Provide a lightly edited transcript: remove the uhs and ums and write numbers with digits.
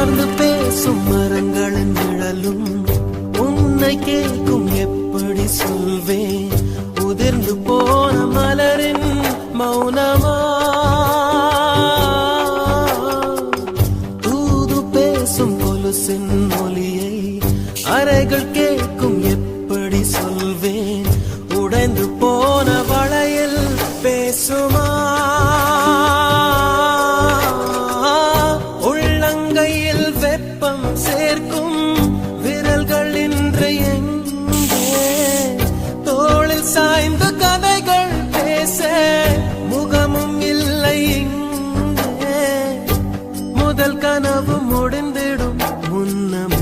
அமர்ந்து பேசும் மரங்களின் நிழலும் உன்னை கேட்கும் எப்படி சொல்வேன் உதிர்ந்து போன மலரின் மௌனமா தூது பேசும் கொலுசின் ஒலியை அறைகள் கேட்கும் எப்படி சொல்வேன் உடைந்து போன வளையல் பேசுமா உள்ளங்கையில் வெப்பம் சேர்க்கும் விரல்கள் இன்று எங்கே தோளில் சாய்ந்து கதைகள் பேச முகமும் இல்லை இங்கே முதல் கனவு முடிந்திடும் முன்னம்